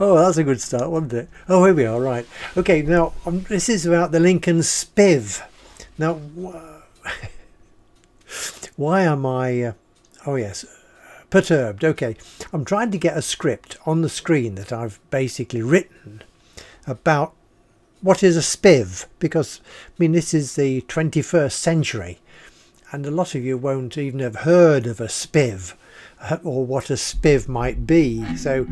Oh, that's a good start, wasn't it? Oh, here we are, right. Okay, now this is about the Lincoln Spiv. Now, why am I, oh yes, perturbed? Okay, I'm trying to get a script on the screen that I've basically written about what is a spiv, because, I mean, this is the 21st century, and a lot of you won't even have heard of a spiv or what a spiv might be. So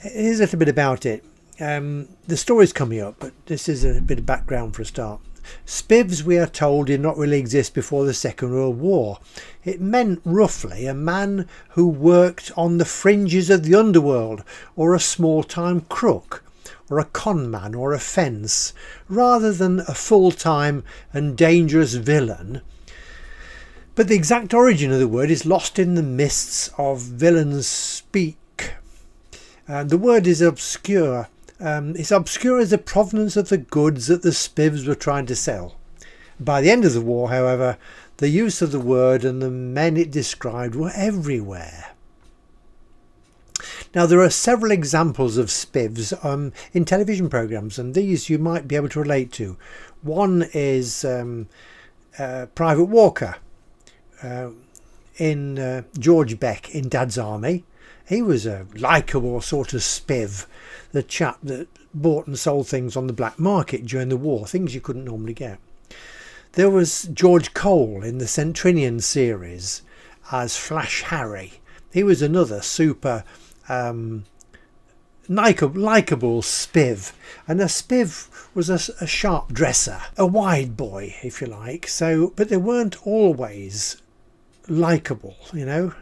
here's a little bit about it. The story's coming up, but this is a bit of background for a start. Spivs, we are told, did not really exist before the Second World War. It meant roughly a man who worked on the fringes of the underworld, or a small-time crook, or a con man, or a fence, rather than a full-time and dangerous villain. But the exact origin of the word is lost in the mists of villains speak. The word is obscure. It's obscure as the provenance of the goods that the spivs were trying to sell. By the end of the war, however, the use of the word and the men it described were everywhere. Now, there are several examples of spivs in television programmes, and these you might be able to relate to. One is Private Walker in George Beck in Dad's Army. He was a likeable sort of spiv, the chap that bought and sold things on the black market during the war, things you couldn't normally get. There was George Cole in the Centrinian series as Flash Harry. He was another super likeable spiv, and a spiv was a sharp dresser, a wide boy if you like. So, but they weren't always likeable, you know.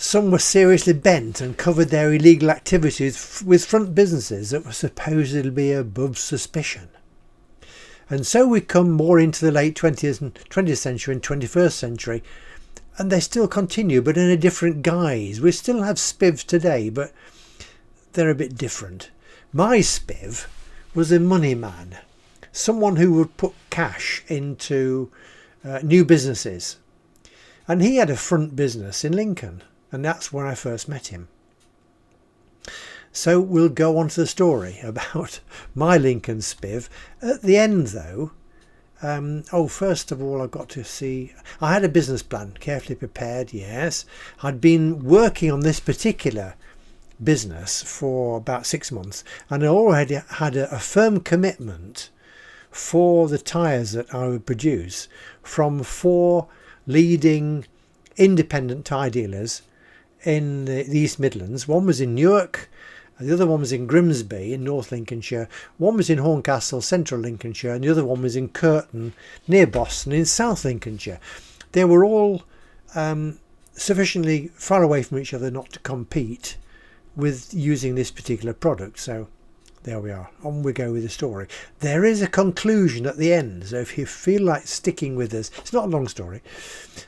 Some were seriously bent and covered their illegal activities with front businesses that were supposedly above suspicion. And so we come more into the late 20th century and 21st century, and they still continue, but in a different guise. We still have spivs today, but they're a bit different. My spiv was a money man, someone who would put cash into new businesses. And he had a front business in Lincoln, and that's where I first met him. So we'll go on to the story about my Lincoln Spiv. At the end, though, first of all, I've got to see, I had a business plan, carefully prepared, yes. I'd been working on this particular business for about 6 months, and I already had a firm commitment for the tyres that I would produce from 4 leading independent tyre dealers in the East Midlands. One was in Newark, the other one was in Grimsby in North Lincolnshire, one was in Horncastle, Central Lincolnshire, and the other one was in Curtin near Boston in South Lincolnshire. They were all sufficiently far away from each other not to compete with using this particular product. So there we are, on we go with the story. There is a conclusion at the end, so if you feel like sticking with us, it's not a long story,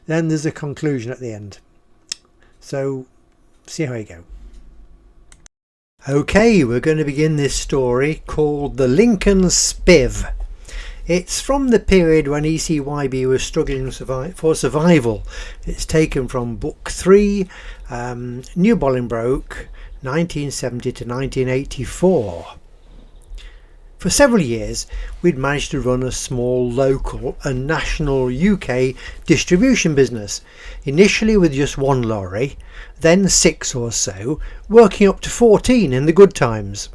then there's a conclusion at the end. So see how you go. Okay, we're going to begin this story called The Lincoln Spiv. It's from the period when ECYB was struggling for survival. It's taken from Book 3, New Bolingbroke, 1970 to 1984. For several years, we'd managed to run a small local and national UK distribution business, initially with just 1 lorry, then 6 or so, working up to 14 in the good times.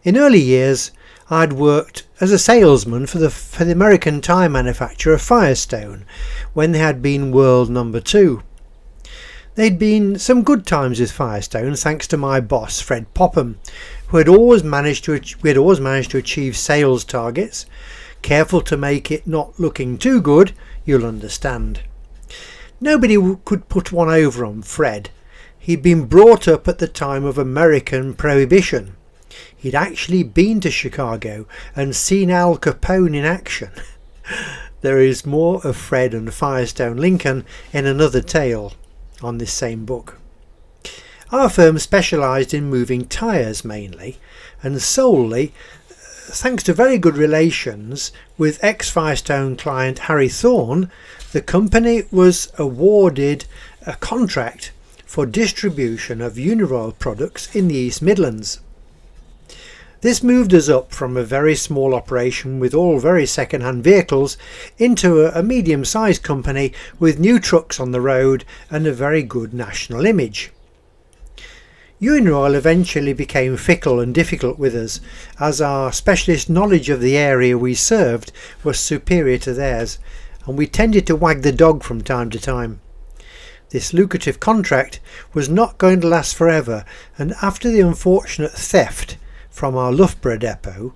In early years, I'd worked as a salesman for the American tyre manufacturer Firestone, when they had been world number 2. There'd been some good times with Firestone thanks to my boss Fred Popham, who had always managed to achieve sales targets. Careful to make it not looking too good, you'll understand. Nobody could put one over on Fred. He'd been brought up at the time of American Prohibition. He'd actually been to Chicago and seen Al Capone in action. There is more of Fred and Firestone Lincoln in another tale on this same book. Our firm specialised in moving tyres mainly, and solely thanks to very good relations with ex-Firestone client Harry Thorne. The company was awarded a contract for distribution of Uniroyal products in the East Midlands. This moved us up from a very small operation with all very second-hand vehicles into a medium-sized company with new trucks on the road and a very good national image. Uniroyal eventually became fickle and difficult with us, as our specialist knowledge of the area we served was superior to theirs, and we tended to wag the dog from time to time. This lucrative contract was not going to last forever, and after the unfortunate theft from our Loughborough depot,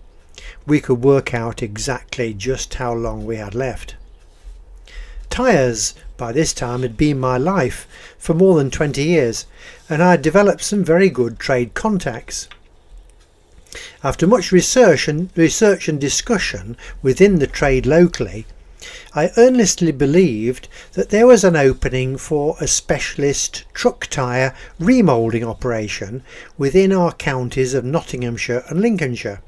we could work out exactly just how long we had left. Tyres by this time had been my life for more than 20 years, and I had developed some very good trade contacts. After much research and discussion within the trade locally, I earnestly believed that there was an opening for a specialist truck tyre remoulding operation within our counties of Nottinghamshire and Lincolnshire.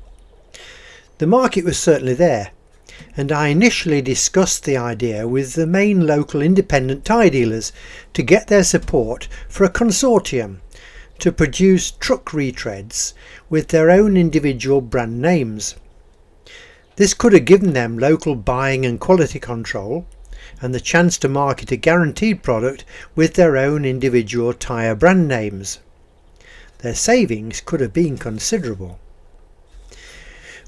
The market was certainly there, and I initially discussed the idea with the main local independent tyre dealers to get their support for a consortium to produce truck retreads with their own individual brand names. This could have given them local buying and quality control and the chance to market a guaranteed product with their own individual tyre brand names. Their savings could have been considerable.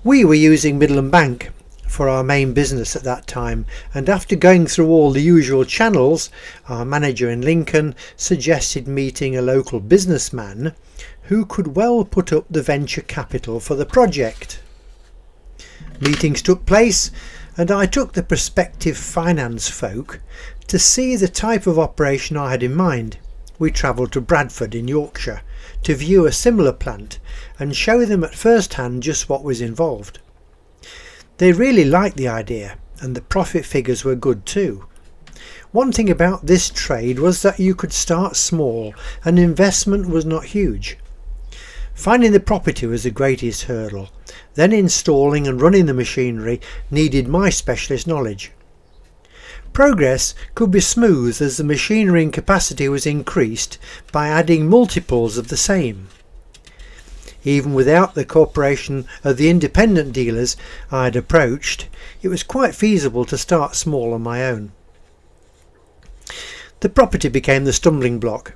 We were using Midland Bank for our main business at that time, and after going through all the usual channels, our manager in Lincoln suggested meeting a local businessman who could well put up the venture capital for the project. Meetings took place, and I took the prospective finance folk to see the type of operation I had in mind. We travelled to Bradford in Yorkshire to view a similar plant and show them at first hand just what was involved. They really liked the idea, and the profit figures were good too. One thing about this trade was that you could start small and investment was not huge. Finding the property was the greatest hurdle. Then installing and running the machinery needed my specialist knowledge. Progress could be smooth as the machinery and capacity was increased by adding multiples of the same. Even without the cooperation of the independent dealers I had approached, it was quite feasible to start small on my own. The property became the stumbling block.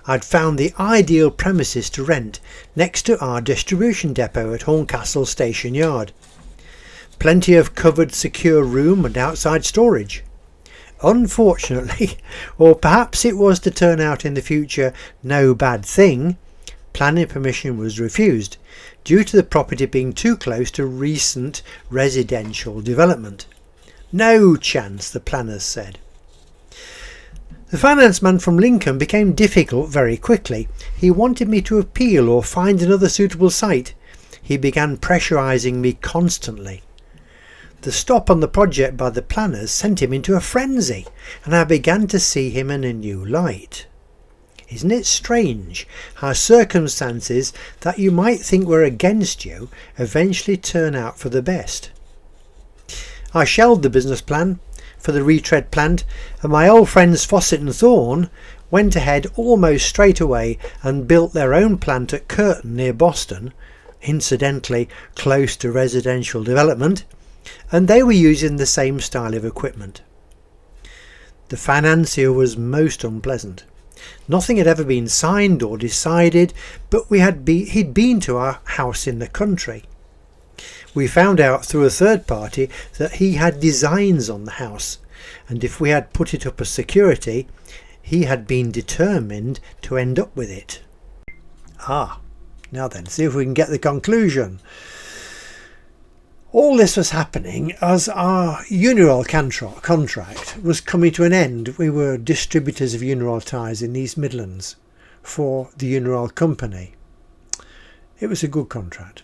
I'd found the ideal premises to rent next to our distribution depot at Horncastle Station Yard. Plenty of covered secure room and outside storage. Unfortunately, or perhaps it was to turn out in the future no bad thing, planning permission was refused due to the property being too close to recent residential development. No chance, the planners said. The finance man from Lincoln became difficult very quickly. He wanted me to appeal or find another suitable site. He began pressurising me constantly. The stop on the project by the planners sent him into a frenzy, and I began to see him in a new light. Isn't it strange how circumstances that you might think were against you eventually turn out for the best? I shelved the business plan for the retread plant, and my old friends Fawcett and Thorne went ahead almost straight away and built their own plant at Curtin near Boston, incidentally close to residential development, and they were using the same style of equipment. The financier was most unpleasant. Nothing had ever been signed or decided, but he'd been to our house in the country. We found out through a third party that he had designs on the house, and if we had put it up as security, he had been determined to end up with it. Now then, see if we can get the conclusion. All this was happening as our Uniroyal contract was coming to an end. We were distributors of Uniroyal tyres in the East Midlands for the Uniroyal company. It was a good contract.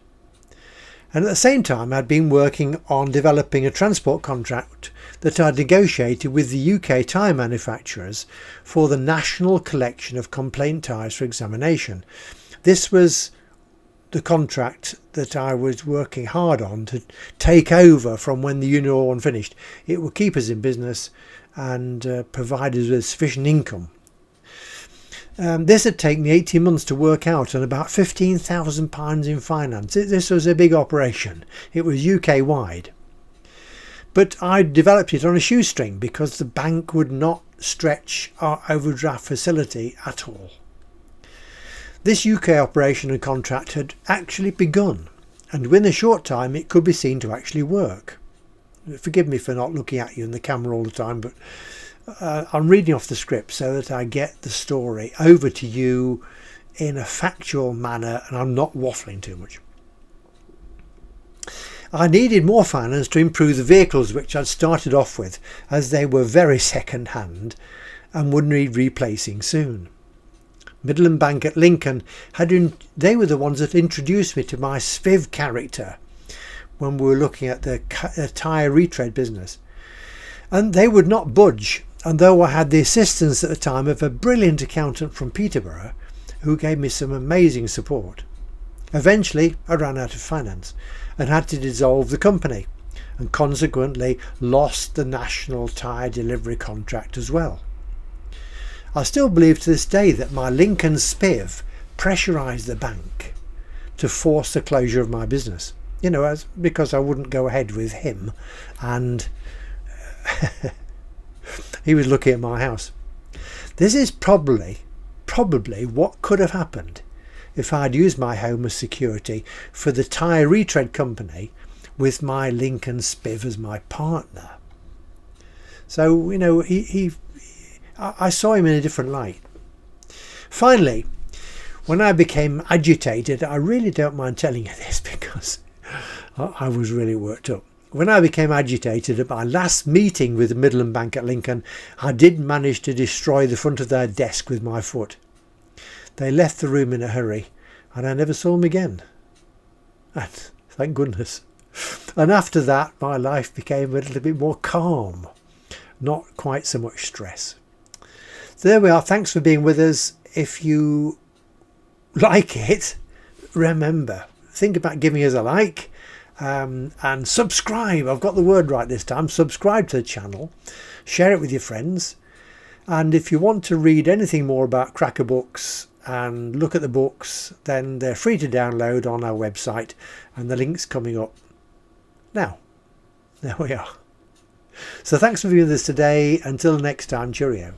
And at the same time I'd been working on developing a transport contract that I'd negotiated with the UK tyre manufacturers for the national collection of complaint tyres for examination. This was the contract that I was working hard on to take over from when the Uniroyal one finished. It would keep us in business and provide us with sufficient income. This had taken me 18 months to work out and about £15,000 in finance. This was a big operation. It was UK wide. But I developed it on a shoestring because the bank would not stretch our overdraft facility at all. This UK operation and contract had actually begun, and within a short time it could be seen to actually work. Forgive me for not looking at you in the camera all the time, but I'm reading off the script so that I get the story over to you in a factual manner and I'm not waffling too much. I needed more finance to improve the vehicles which I'd started off with, as they were very second hand and would need replacing soon. Midland Bank at Lincoln they were the ones that introduced me to my Spiv character when we were looking at the tyre retread business, and they would not budge. And though I had the assistance at the time of a brilliant accountant from Peterborough who gave me some amazing support, eventually I ran out of finance and had to dissolve the company, and consequently lost the national tyre delivery contract as well. I still believe to this day that my Lincoln Spiv pressurised the bank to force the closure of my business, because I wouldn't go ahead with him, and he was looking at my house. This is probably what could have happened if I'd used my home as security for the tyre retread company with my Lincoln Spiv as my partner. So, I saw him in a different light. Finally, when I became agitated, I really don't mind telling you this because I was really worked up. When I became agitated at my last meeting with the Midland Bank at Lincoln, I did manage to destroy the front of their desk with my foot. They left the room in a hurry and I never saw them again. And thank goodness. And after that, my life became a little bit more calm, not quite so much stress. So there we are. Thanks for being with us. If you like it, remember, think about giving us a like. And subscribe. I've got the word right this time. Subscribe to the channel, share it with your friends, and if you want to read anything more about Cracker Books and look at the books, then they're free to download on our website, and the link's coming up now. There we are. So thanks for being with us today. Until next time, cheerio.